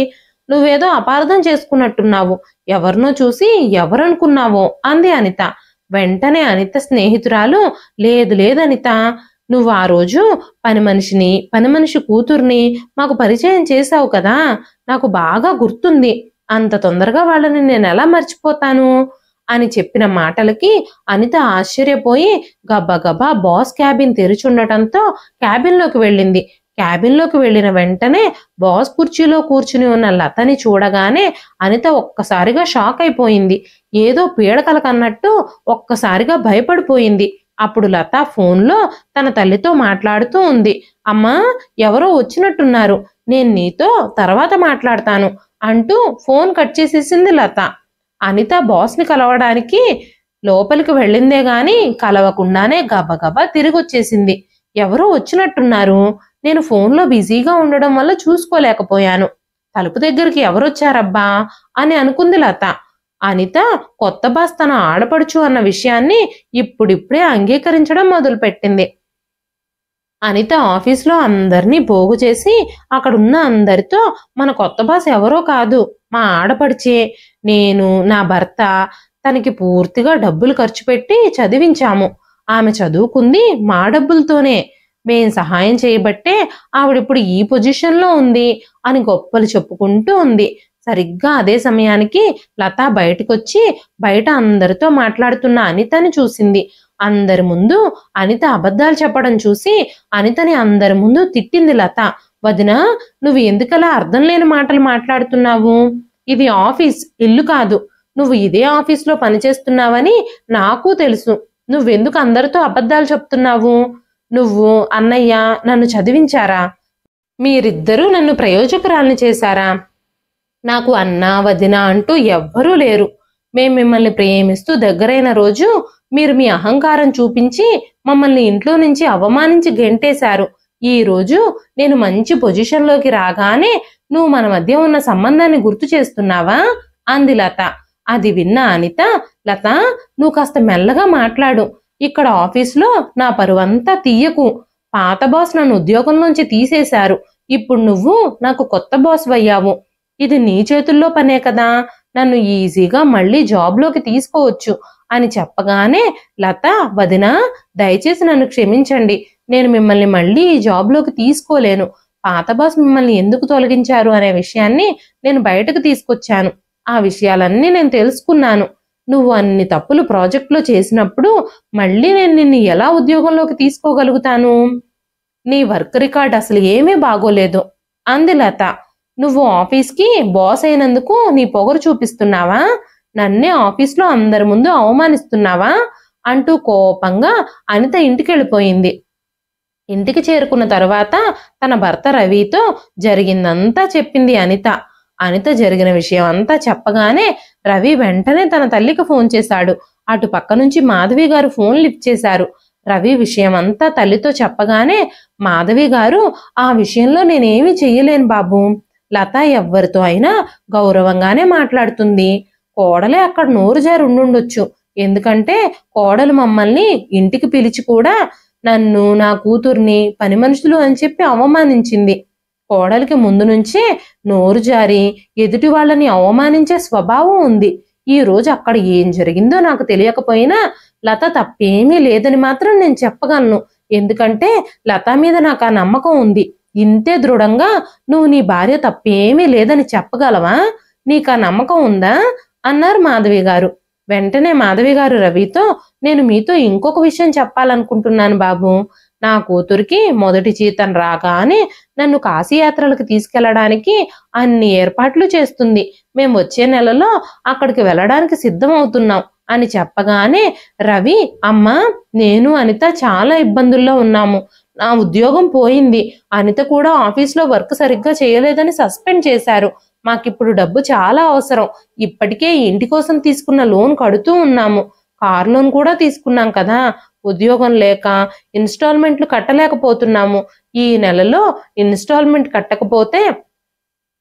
నువ్వేదో అపార్థం చేసుకున్నట్టున్నావు. ఎవరినో చూసి ఎవరనుకున్నావో అంది అనిత. వెంటనే అనిత స్నేహితురాలు, లేదు లేదనిత, నువ్వు ఆ రోజు పని మనిషి కూతుర్ని మాకు పరిచయం చేశావు కదా, నాకు బాగా గుర్తుంది. అంత తొందరగా వాళ్ళని నేను ఎలా మర్చిపోతాను అని చెప్పిన మాటలకి అనిత ఆశ్చర్యపోయి గబగబా బాస్ క్యాబిన్ తెరిచుండటంతో క్యాబిన్లోకి వెళ్ళింది. క్యాబిన్లోకి వెళ్ళిన వెంటనే బాస్ కుర్చీలో కూర్చుని ఉన్న లతని చూడగానే అనిత ఒక్కసారిగా షాక్ అయిపోయింది. ఏదో పీడకల కన్నట్టు ఒక్కసారిగా భయపడిపోయింది. అప్పుడు లత ఫోన్లో తన తల్లితో మాట్లాడుతూ ఉంది. అమ్మా, ఎవరో వచ్చినట్టున్నారు, నేను నీతో తర్వాత మాట్లాడతాను అంటూ ఫోన్ కట్ చేసేసింది లత. అనిత బాస్ని కలవడానికి లోపలికి వెళ్ళిందే గాని కలవకుండానే గబగబా తిరిగి వచ్చేసింది. ఎవరో వచ్చినట్టున్నారు, నేను ఫోన్లో బిజీగా ఉండడం వల్ల చూసుకోలేకపోయాను. తలుపు దగ్గరికి ఎవరొచ్చారబ్బా అని అనుకుంది లత. అనిత కొత్త బాస్ తన ఆడపడుచు అన్న విషయాన్ని ఇప్పుడిప్పుడే అంగీకరించడం మొదలుపెట్టింది. అనిత ఆఫీస్లో అందరినీ పోగు చేసి అక్కడున్న అందరితో, మన కొత్త బాస్ ఎవరో కాదు, మా ఆడపడిచే. నేను, నా భర్త తనకి పూర్తిగా డబ్బులు ఖర్చు పెట్టి చదివించాము. ఆమె చదువుకుంది మా డబ్బులతోనే. మేం సహాయం చేయబట్టే ఆవిడిప్పుడు ఈ పొజిషన్లో ఉంది అని గొప్పలు చెప్పుకుంటూ ఉంది. సరిగ్గా అదే సమయానికి లత బయటకొచ్చి బయట అందరితో మాట్లాడుతున్న అనితని చూసింది. అందరి ముందు అనిత అబద్ధాలు చెప్పడం చూసి అనితని అందరి ముందు తిట్టింది లత. వదినా, నువ్వు ఎందుకలా అర్థం లేని మాటలు మాట్లాడుతున్నావు? ఇది ఆఫీస్, ఇల్లు కాదు. నువ్వు ఇదే ఆఫీస్లో పనిచేస్తున్నావని నాకు తెలుసు. నువ్వెందుకు అందరితో అబద్ధాలు చెప్తున్నావు? నువ్వు, అన్నయ్య నన్ను చదివించారా? మీరిద్దరూ నన్ను ప్రయోజకురాల్ని చేశారా? నాకు అన్న, వదిన అంటూ ఎవ్వరూ లేరు. మేం మిమ్మల్ని ప్రేమిస్తూ దగ్గరైన రోజు మీరు మీ అహంకారం చూపించి మమ్మల్ని ఇంట్లో నుంచి అవమానించి గెంటేశారు. ఈ రోజు నేను మంచి పొజిషన్లోకి రాగానే నువ్వు మన మధ్య ఉన్న సంబంధాన్ని గుర్తు చేస్తున్నావా అంది లత. అది విన్న అనిత, లత, నువ్వు కాస్త మెల్లగా మాట్లాడు. ఇక్కడ ఆఫీస్లో నా పరువంతా తీయకు. పాత బాస్ నన్ను ఉద్యోగంలోంచి తీసేశారు. ఇప్పుడు నువ్వు నాకు కొత్త బాస్ అయ్యావు. ఇది నీ చేతుల్లో పనే కదా, నన్ను ఈజీగా మళ్ళీ జాబ్లోకి తీసుకోవచ్చు అని చెప్పగానే లత, వదినా, దయచేసి నన్ను క్షమించండి. నేను మిమ్మల్ని మళ్ళీ ఈ జాబ్లోకి తీసుకోలేను. పాత బాస్ మిమ్మల్ని ఎందుకు తొలగించారు అనే విషయాన్ని నేను బయటకు తీసుకొచ్చాను. ఆ విషయాలన్నీ నేను తెలుసుకున్నాను. నువ్వు అన్ని తప్పులు ప్రాజెక్టులో చేసినప్పుడు మళ్ళీ నేను నిన్ను ఎలా ఉద్యోగంలోకి తీసుకోగలుగుతాను? నీ వర్క్ రికార్డ్ అసలు ఏమీ బాగోలేదు అంది లత. నువ్వు ఆఫీస్కి బాస్ అయినందుకు నీ పొగరు చూపిస్తున్నావా? నన్నే ఆఫీస్లో అందరి ముందు అవమానిస్తున్నావా అంటూ కోపంగా అనిత ఇంటికి వెళ్ళిపోయింది. ఇంటికి చేరుకున్న తరువాత తన భర్త రవితో జరిగిందంతా చెప్పింది అనిత. అనిత జరిగిన విషయం అంతా చెప్పగానే రవి వెంటనే తన తల్లికి ఫోన్ చేశాడు. అటు పక్క నుంచి మాధవి గారు ఫోన్ లిఫ్ట్ చేశారు. రవి విషయం అంతా తల్లితో చెప్పగానే మాధవి గారు, ఆ విషయంలో నేనేమీ చెయ్యలేను బాబు. లత ఎవ్వరితో అయినా గౌరవంగానే మాట్లాడుతుంది. కోడలే అక్కడ నోరు జారి ఉండుండొచ్చు. ఎందుకంటే కోడలు మమ్మల్ని ఇంటికి పిలిచి కూడా నన్ను నా కూతుర్ని పని మనుషులు అని చెప్పి అవమానించింది. కోడలికి ముందు నుంచే నోరు జారి ఎదుటి వాళ్ళని అవమానించే స్వభావం ఉంది. ఈ రోజు అక్కడ ఏం జరిగిందో నాకు తెలియకపోయినా లత తప్పేమీ లేదని మాత్రం నేను చెప్పగలను. ఎందుకంటే లత మీద నాకు ఆ నమ్మకం ఉంది. ఇంతే దృఢంగా నువ్వు నీ భార్య తప్పేమీ లేదని చెప్పగలవా? నీకు ఆ నమ్మకం ఉందా అన్నారు మాధవి గారు. వెంటనే మాధవి గారు రవితో, నేను మీతో ఇంకొక విషయం చెప్పాలనుకుంటున్నాను బాబు. నా కూతురికి మొదటి జీతం రాగానే నన్ను కాశీయాత్రలకు తీసుకెళ్లడానికి అన్ని ఏర్పాట్లు చేస్తుంది. మేము వచ్చే నెలలో అక్కడికి వెళ్ళడానికి సిద్ధమవుతున్నాం అని చెప్పగానే రవి, అమ్మా నేను అనిత చాలా ఇబ్బందుల్లో ఉన్నాము. నా ఉద్యోగం పోయింది. అనిత కూడా ఆఫీస్లో వర్క్ సరిగ్గా చేయలేదని సస్పెండ్ చేశారు. మాకిప్పుడు డబ్బు చాలా అవసరం. ఇప్పటికే ఇంటి కోసం తీసుకున్న లోన్ కడుతూ ఉన్నాము. కార్ లోన్ కూడా తీసుకున్నాం కదా. ఉద్యోగం లేక ఇన్స్టాల్మెంట్లు కట్టలేకపోతున్నాము. ఈ నెలలో ఇన్స్టాల్మెంట్ కట్టకపోతే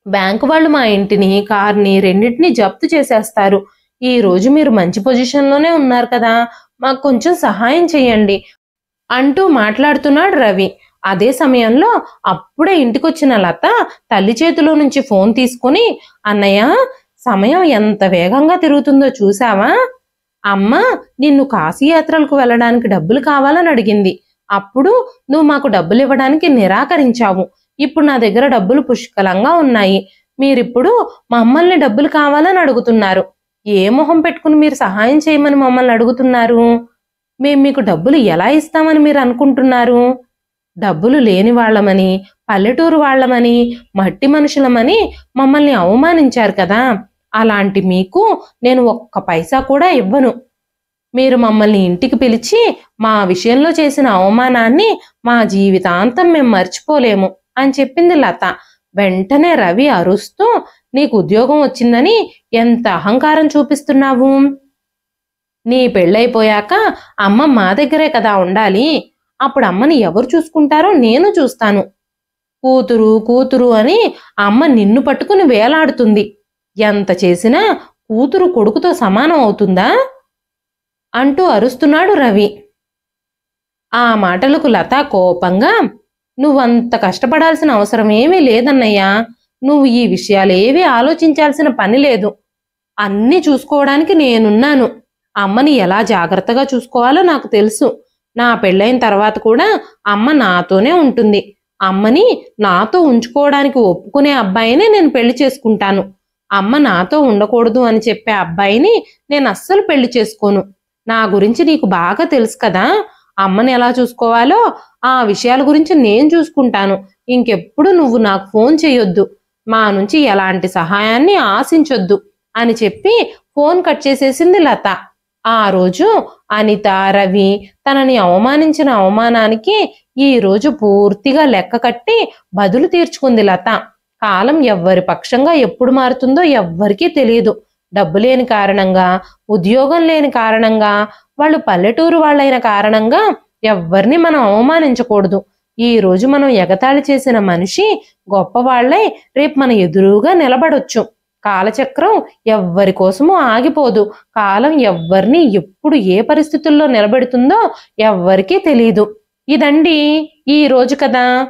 బ్యాంకు వాళ్ళు మా ఇంటిని, కార్ని రెండింటినీ జప్తు చేసేస్తారు. ఈ రోజు మీరు మంచి పొజిషన్లోనే ఉన్నారు కదా, మాకు కొంచెం సహాయం చేయండి అంటూ మాట్లాడుతున్నాడు రవి. అదే సమయంలో అప్పుడే ఇంటికొచ్చిన లత తల్లి చేతిలో నుంచి ఫోన్ తీసుకుని, అన్నయ్య సమయం ఎంత వేగంగా తిరుగుతుందో చూసావా? అమ్మ నిన్ను కాశీయాత్రలకు వెళ్ళడానికి డబ్బులు కావాలని అడిగింది. అప్పుడు నువ్వు మాకు డబ్బులు ఇవ్వడానికి నిరాకరించావు. ఇప్పుడు నా దగ్గర డబ్బులు పుష్కలంగా ఉన్నాయి. మీరిప్పుడు మమ్మల్ని డబ్బులు కావాలని అడుగుతున్నారు. ఏ మొహం పెట్టుకుని మీరు సహాయం చేయమని మమ్మల్ని అడుగుతున్నారు? మేము మీకు డబ్బులు ఎలా ఇస్తామని మీరు అనుకుంటున్నారు? డబ్బులు లేని వాళ్ళమని, పల్లెటూరు వాళ్ళమని, మట్టి మనుషులమని మమ్మల్ని అవమానించారు కదా. అలాంటి మీకు నేను ఒక్క పైసా కూడా ఇవ్వను. మీరు మమ్మల్ని ఇంటికి పిలిచి మా విషయంలో చేసిన అవమానాన్ని మా జీవితాంతం మేము మర్చిపోలేము అని చెప్పింది లత. వెంటనే రవి అరుస్తూ, నీకు ఉద్యోగం వచ్చిందని ఎంత అహంకారం చూపిస్తున్నావు? నీ పెళ్ళైపోయాక అమ్మ మా దగ్గరే కదా ఉండాలి. అప్పుడు అమ్మని ఎవరు చూసుకుంటారో నేను చూస్తాను. కూతురు కూతురు అని అమ్మ నిన్ను పట్టుకుని వేలాడుతుంది. ఎంత చేసినా కూతురు కొడుకుతో సమానం అవుతుందా అంటూ అరుస్తున్నాడు రవి. ఆ మాటలకు లత కోపంగా, నువ్వంత కష్టపడాల్సిన అవసరం ఏమీ లేదన్నయ్యా. నువ్వు ఈ విషయాలేవీ ఆలోచించాల్సిన పని లేదు. అన్నీ చూసుకోవడానికి నేనున్నాను. అమ్మని ఎలా జాగ్రత్తగా చూసుకోవాలో నాకు తెలుసు. నా పెళ్ళైన తర్వాత కూడా అమ్మ నాతోనే ఉంటుంది. అమ్మని నాతో ఉంచుకోవడానికి ఒప్పుకునే అబ్బాయిని నేను పెళ్లి చేసుకుంటాను. అమ్మ నాతో ఉండకూడదు అని చెప్పే అబ్బాయిని నేను అస్సలు పెళ్లి చేసుకోను. నా గురించి నీకు బాగా తెలుసు కదా. అమ్మని ఎలా చూసుకోవాలో ఆ విషయాల గురించి నేను చూసుకుంటాను. ఇంకెప్పుడు నువ్వు నాకు ఫోన్ చేయొద్దు. మా నుంచి ఎలాంటి సహాయాన్ని ఆశించొద్దు అని చెప్పి ఫోన్ కట్ చేసేసింది లత. ఆ రోజు అనిత, రవి తనని అవమానించిన అవమానానికి ఈ రోజు పూర్తిగా లెక్క కట్టి బదులు తీర్చుకుంది లత. కాలం ఎవ్వరి పక్షంగా ఎప్పుడు మారుతుందో ఎవ్వరికీ తెలియదు. డబ్బు లేని కారణంగా, ఉద్యోగం లేని కారణంగా, వాళ్ళు పల్లెటూరు వాళ్ళైన కారణంగా ఎవ్వరిని మనం అవమానించకూడదు. ఈ రోజు మనం ఎగతాళి చేసిన మనిషి గొప్పవాళ్లై రేపు మన ఎదురుగా నిలబడొచ్చు. కాలచక్రం ఎవ్వరి కోసమూ ఆగిపోదు. కాలం ఎవ్వరిని ఎప్పుడు ఏ పరిస్థితుల్లో నిలబెడుతుందో ఎవ్వరికీ తెలియదు. ఇదండి ఈ రోజు కథ.